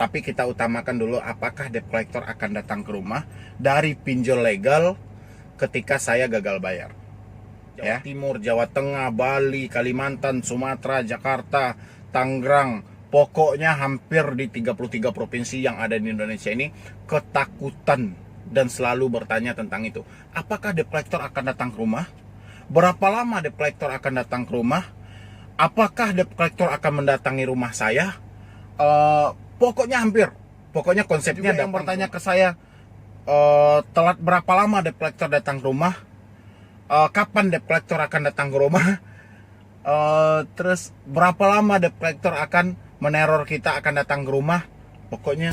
Tapi kita utamakan dulu apakah debt collector akan datang ke rumah dari pinjol legal ketika saya gagal bayar. Jawa Timur, Jawa Tengah, Bali, Kalimantan, Sumatera, Jakarta, Tangerang, pokoknya hampir di 33 provinsi yang ada di Indonesia ini ketakutan dan selalu bertanya tentang itu. Apakah debt collector akan datang ke rumah? Berapa lama debt collector akan datang ke rumah? Apakah debt collector akan mendatangi rumah saya? Pokoknya hampir. Pokoknya konsepnya yang bertanya ke saya, telat berapa lama debt collector datang ke rumah? Kapan debt collector akan datang ke rumah? Terus berapa lama debt collector akan meneror kita, akan datang ke rumah? Pokoknya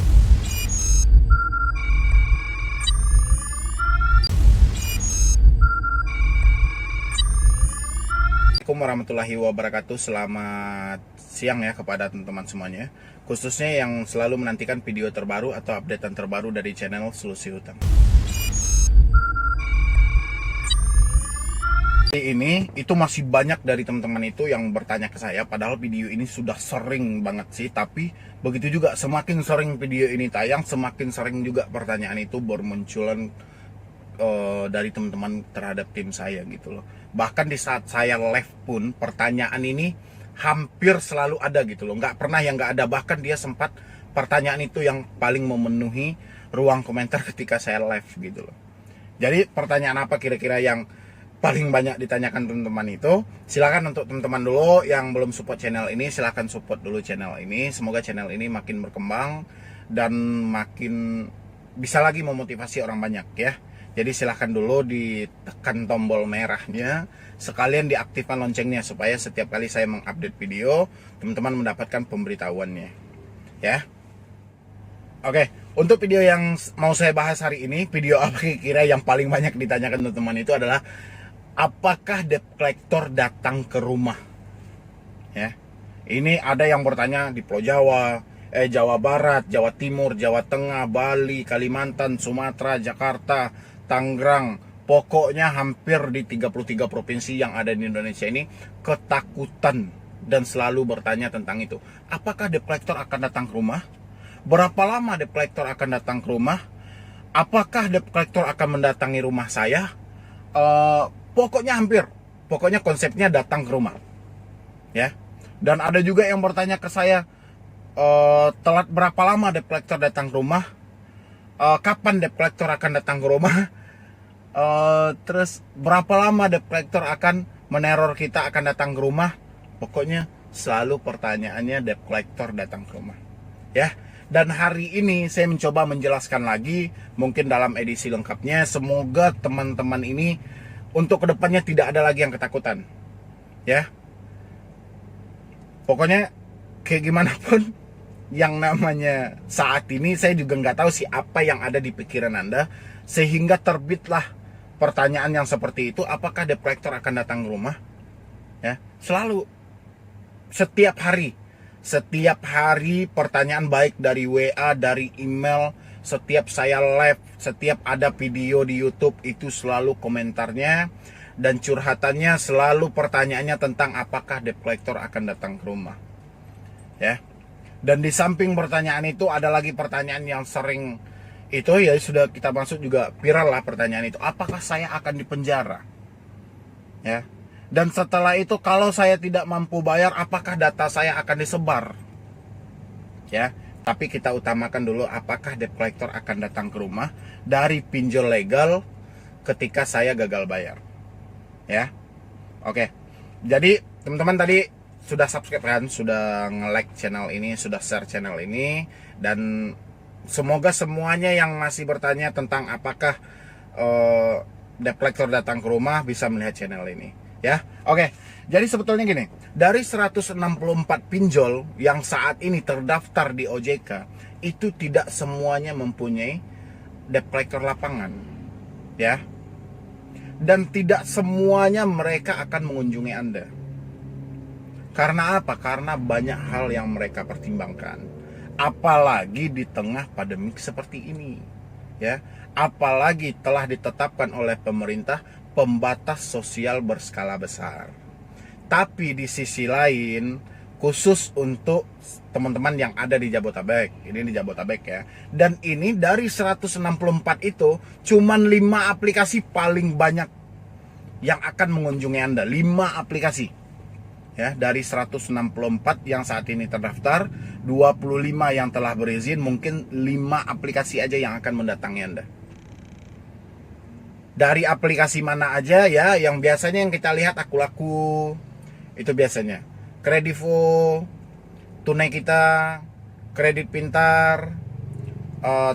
Assalamualaikum warahmatullahi wabarakatuh. Selamat siang ya kepada teman-teman semuanya, khususnya yang selalu menantikan video terbaru atau updatean terbaru dari channel Solusi Hutang. Ini itu masih banyak dari teman-teman itu yang bertanya ke saya, padahal video ini sudah sering banget sih, tapi begitu juga semakin sering video ini tayang, semakin sering juga pertanyaan itu bermunculan dari teman-teman terhadap tim saya gitu loh. Bahkan di saat saya live pun pertanyaan ini hampir selalu ada gitu loh, nggak pernah yang nggak ada. Bahkan dia sempat pertanyaan itu yang paling memenuhi ruang komentar ketika saya live gitu loh. Jadi pertanyaan apa kira-kira yang paling banyak ditanyakan teman-teman itu? Silakan untuk teman-teman dulu yang belum support channel ini, silakan support dulu channel ini. Semoga channel ini makin berkembang dan makin bisa lagi memotivasi orang banyak ya. Jadi silahkan dulu ditekan tombol merahnya, sekalian diaktifkan loncengnya supaya setiap kali saya mengupdate video, teman-teman mendapatkan pemberitahuannya. Ya. Oke, untuk video yang mau saya bahas hari ini, video apa kira-kira yang paling banyak ditanyakan teman-teman itu adalah apakah debt collector datang ke rumah? Ya. Ini ada yang bertanya di Pulau Jawa, Jawa Barat, Jawa Timur, Jawa Tengah, Bali, Kalimantan, Sumatera, Jakarta, Tangerang, pokoknya hampir di 33 provinsi yang ada di Indonesia ini ketakutan dan selalu bertanya tentang itu. Apakah debt collector akan datang ke rumah? Berapa lama debt collector akan datang ke rumah? Apakah debt collector akan mendatangi rumah saya? Pokoknya hampir. Pokoknya konsepnya datang ke rumah. Ya. Dan ada juga yang bertanya ke saya, telat berapa lama debt collector datang ke rumah? Kapan debt collector akan datang ke rumah? Terus berapa lama debt collector akan meneror kita, akan datang ke rumah? Pokoknya selalu pertanyaannya debt collector datang ke rumah. Ya. Dan hari ini saya mencoba menjelaskan lagi, mungkin dalam edisi lengkapnya. Semoga teman-teman ini untuk kedepannya tidak ada lagi yang ketakutan. Ya. Pokoknya kayak gimana pun yang namanya saat ini, saya juga nggak tahu sih apa yang ada di pikiran Anda sehingga terbitlah pertanyaan yang seperti itu. Apakah debt collector akan datang ke rumah? Ya, selalu setiap hari pertanyaan, baik dari WA, dari email, setiap saya live, setiap ada video di YouTube, itu selalu komentarnya dan curhatannya selalu pertanyaannya tentang apakah debt collector akan datang ke rumah. Ya. Dan di samping pertanyaan itu ada lagi pertanyaan yang sering itu, ya sudah kita masuk juga viral lah pertanyaan itu. Apakah saya akan dipenjara? Ya. Dan setelah itu kalau saya tidak mampu bayar, apakah data saya akan disebar? Ya. Tapi kita utamakan dulu apakah debt collector akan datang ke rumah dari pinjol legal ketika saya gagal bayar. Ya. Oke. Jadi teman-teman tadi sudah subscribe kan, sudah nge-like channel ini, sudah share channel ini, dan semoga semuanya yang masih bertanya tentang apakah debt collector datang ke rumah bisa melihat channel ini ya. Oke, jadi sebetulnya gini, dari 164 pinjol yang saat ini terdaftar di OJK, itu tidak semuanya mempunyai debt collector lapangan ya, dan tidak semuanya mereka akan mengunjungi Anda. Karena apa? Karena banyak hal yang mereka pertimbangkan. Apalagi di tengah pandemik seperti ini. Ya, apalagi telah ditetapkan oleh pemerintah pembatas sosial berskala besar. Tapi di sisi lain, khusus untuk teman-teman yang ada di Jabotabek. Ini di Jabotabek ya. Dan ini dari 164 itu cuman 5 aplikasi paling banyak yang akan mengunjungi Anda. 5 aplikasi. Ya, dari 164 yang saat ini terdaftar, 25 yang telah berizin, mungkin 5 aplikasi aja yang akan mendatangi Anda. Dari aplikasi mana aja ya, yang biasanya yang kita lihat Aku Laku, itu biasanya Kredivo, Tunai Kita, Kredit Pintar,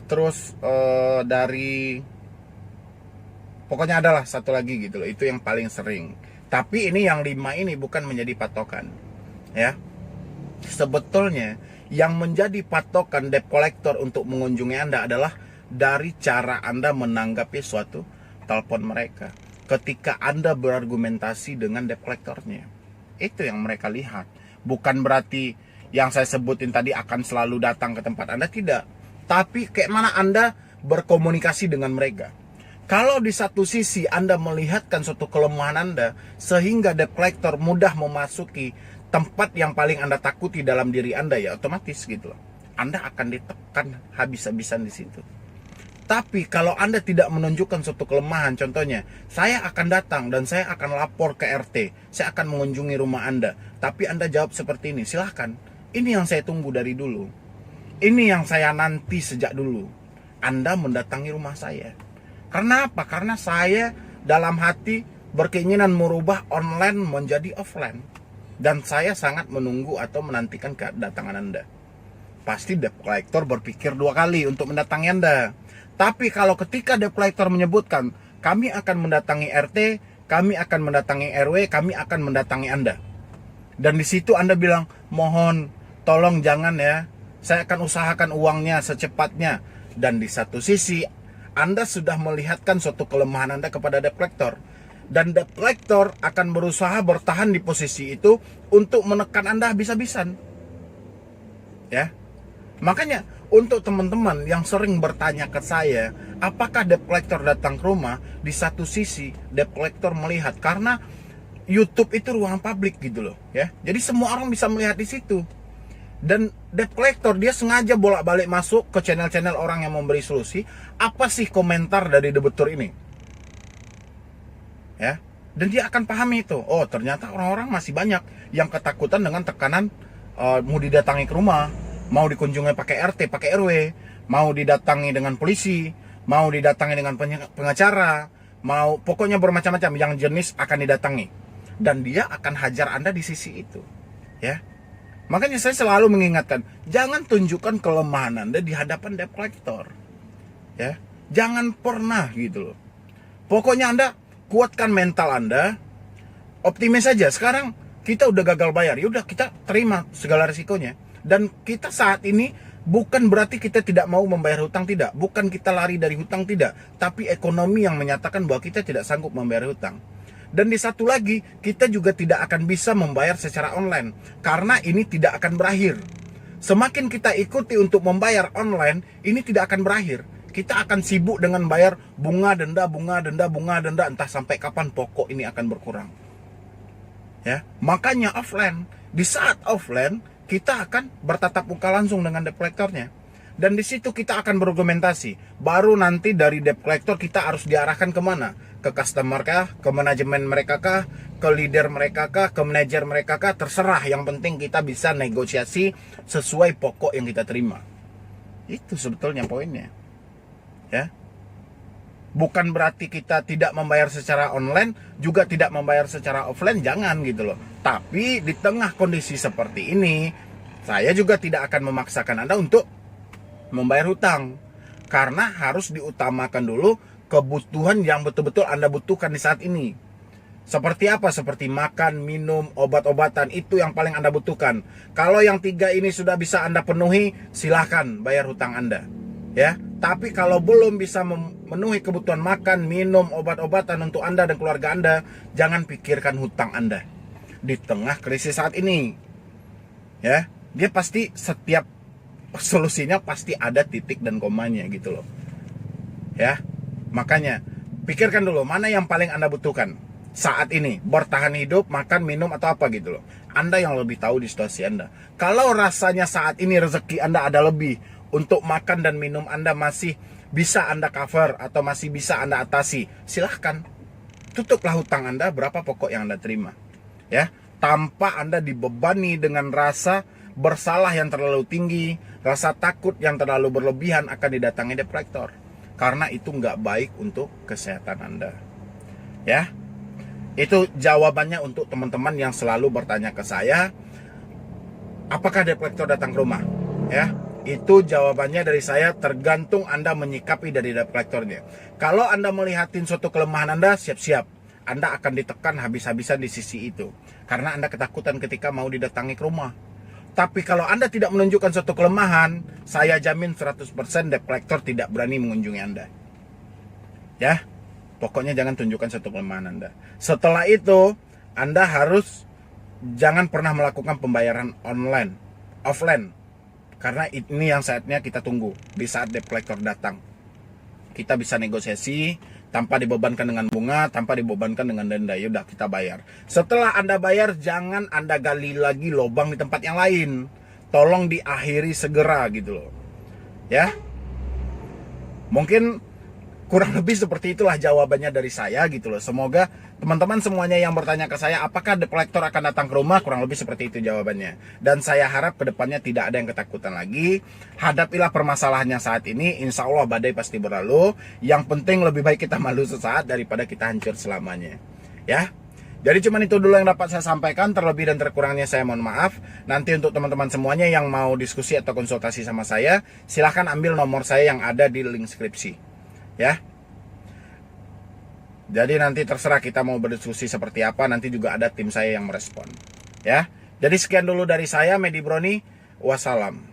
terus dari pokoknya adalah satu lagi gitu loh, itu yang paling sering. Tapi ini yang 5 ini bukan menjadi patokan ya. Sebetulnya yang menjadi patokan debt collector untuk mengunjungi Anda adalah dari cara Anda menanggapi suatu telepon mereka ketika Anda berargumentasi dengan debt collectornya. Itu yang mereka lihat. Bukan berarti yang saya sebutin tadi akan selalu datang ke tempat Anda, tidak. Tapi kayak mana Anda berkomunikasi dengan mereka. Kalau di satu sisi Anda melihatkan suatu kelemahan Anda sehingga debt collector mudah memasuki tempat yang paling Anda takuti dalam diri Anda, ya otomatis gitu loh, Anda akan ditekan habis-habisan di situ. Tapi kalau Anda tidak menunjukkan suatu kelemahan, contohnya, saya akan datang dan saya akan lapor ke RT, saya akan mengunjungi rumah Anda, tapi Anda jawab seperti ini, silahkan. Ini yang saya tunggu dari dulu. Ini yang saya nanti sejak dulu. Anda mendatangi rumah saya. Karena apa? Karena saya dalam hati berkeinginan merubah online menjadi offline. Dan saya sangat menunggu atau menantikan kedatangan Anda. Pasti debt collector berpikir 2 kali untuk mendatangi Anda. Tapi kalau ketika debt collector menyebutkan, kami akan mendatangi RT, kami akan mendatangi RW, kami akan mendatangi Anda. Dan di situ Anda bilang, mohon tolong jangan ya, saya akan usahakan uangnya secepatnya. Dan di satu sisi, Anda sudah melihatkan suatu kelemahan Anda kepada debt collector. Dan debt collector akan berusaha bertahan di posisi itu untuk menekan Anda habis-habisan. Ya. Makanya untuk teman-teman yang sering bertanya ke saya, apakah debt collector datang ke rumah? Di satu sisi debt collector melihat, karena YouTube itu ruang publik gitu loh, ya. Jadi semua orang bisa melihat di situ. Dan debt collector dia sengaja bolak-balik masuk ke channel-channel orang yang memberi solusi. Apa sih komentar dari debitur ini? Ya. Dan dia akan pahami itu. Oh, ternyata orang-orang masih banyak yang ketakutan dengan tekanan mau didatangi ke rumah, mau dikunjungi pakai RT, pakai RW, mau didatangi dengan polisi, mau didatangi dengan pengacara, mau pokoknya bermacam-macam yang jenis akan didatangi. Dan dia akan hajar Anda di sisi itu. Ya. Makanya saya selalu mengingatkan, jangan tunjukkan kelemahan Anda di hadapan debt collector. Ya. Jangan pernah gitu loh. Pokoknya Anda kuatkan mental Anda, optimis saja. Sekarang kita udah gagal bayar, yaudah kita terima segala risikonya. Dan kita saat ini bukan berarti kita tidak mau membayar hutang, tidak. Bukan kita lari dari hutang, tidak. Tapi ekonomi yang menyatakan bahwa kita tidak sanggup membayar hutang. Dan di satu lagi, kita juga tidak akan bisa membayar secara online. Karena ini tidak akan berakhir. Semakin kita ikuti untuk membayar online, ini tidak akan berakhir. Kita akan sibuk dengan bayar bunga, denda, entah sampai kapan pokok ini akan berkurang. Ya, makanya offline. Di saat offline, kita akan bertatap muka langsung dengan debt collectornya. Dan di situ kita akan berargumentasi. Baru nanti dari debt collector kita harus diarahkan kemana? Ke customer kah? Ke manajemen mereka kah? Ke leader mereka kah? Ke manajer mereka kah? Terserah, yang penting kita bisa negosiasi sesuai pokok yang kita terima. Itu sebetulnya poinnya. Ya. Bukan berarti kita tidak membayar secara online, juga tidak membayar secara offline, jangan gitu loh. Tapi di tengah kondisi seperti ini, saya juga tidak akan memaksakan Anda untuk membayar hutang. Karena harus diutamakan dulu kebutuhan yang betul-betul Anda butuhkan di saat ini. Seperti apa? Seperti makan, minum, obat-obatan, itu yang paling Anda butuhkan. Kalau yang 3 ini sudah bisa Anda penuhi, silahkan bayar hutang Anda. Ya, tapi kalau belum bisa memenuhi kebutuhan makan, minum, obat-obatan untuk Anda dan keluarga Anda, jangan pikirkan hutang Anda di tengah krisis saat ini. Ya, dia pasti setiap solusinya pasti ada titik dan komanya gitu loh. Ya, makanya pikirkan dulu mana yang paling Anda butuhkan saat ini, bertahan hidup, makan, minum, atau apa gitu loh. Anda yang lebih tahu di situasi Anda. Kalau rasanya saat ini rezeki Anda ada lebih, untuk makan dan minum Anda masih bisa Anda cover atau masih bisa Anda atasi, silahkan. Tutuplah hutang Anda berapa pokok yang Anda terima. Ya, tanpa Anda dibebani dengan rasa bersalah yang terlalu tinggi, rasa takut yang terlalu berlebihan akan didatangi debt collector. Karena itu nggak baik untuk kesehatan Anda. Ya, itu jawabannya untuk teman-teman yang selalu bertanya ke saya, apakah debt collector datang ke rumah? Ya, itu jawabannya dari saya tergantung Anda menyikapi dari debt collectornya. Kalau Anda melihatin suatu kelemahan Anda, siap-siap. Anda akan ditekan habis-habisan di sisi itu. Karena Anda ketakutan ketika mau didatangi ke rumah. Tapi kalau Anda tidak menunjukkan suatu kelemahan, saya jamin 100% debt collector tidak berani mengunjungi Anda. Ya, pokoknya jangan tunjukkan suatu kelemahan Anda. Setelah itu, Anda harus jangan pernah melakukan pembayaran online, offline. Karena ini yang saatnya kita tunggu di saat debt collector datang. Kita bisa negosiasi tanpa dibebankan dengan bunga, tanpa dibebankan dengan denda. Yaudah, kita bayar. Setelah Anda bayar, jangan Anda gali lagi lubang di tempat yang lain. Tolong diakhiri segera gitu loh. Ya. Mungkin kurang lebih seperti itulah jawabannya dari saya gitu loh. Semoga teman-teman semuanya yang bertanya ke saya, apakah debt collector akan datang ke rumah? Kurang lebih seperti itu jawabannya. Dan saya harap kedepannya tidak ada yang ketakutan lagi. Hadapilah permasalahannya saat ini. Insya Allah badai pasti berlalu. Yang penting lebih baik kita malu sesaat daripada kita hancur selamanya. Ya. Jadi cuman itu dulu yang dapat saya sampaikan. Terlebih dan terkurangnya saya mohon maaf. Nanti untuk teman-teman semuanya yang mau diskusi atau konsultasi sama saya, silahkan ambil nomor saya yang ada di link deskripsi. Ya, jadi nanti terserah kita mau berdiskusi seperti apa. Nanti juga ada tim saya yang merespon. Ya, jadi sekian dulu dari saya, Medi Broni. Wassalam.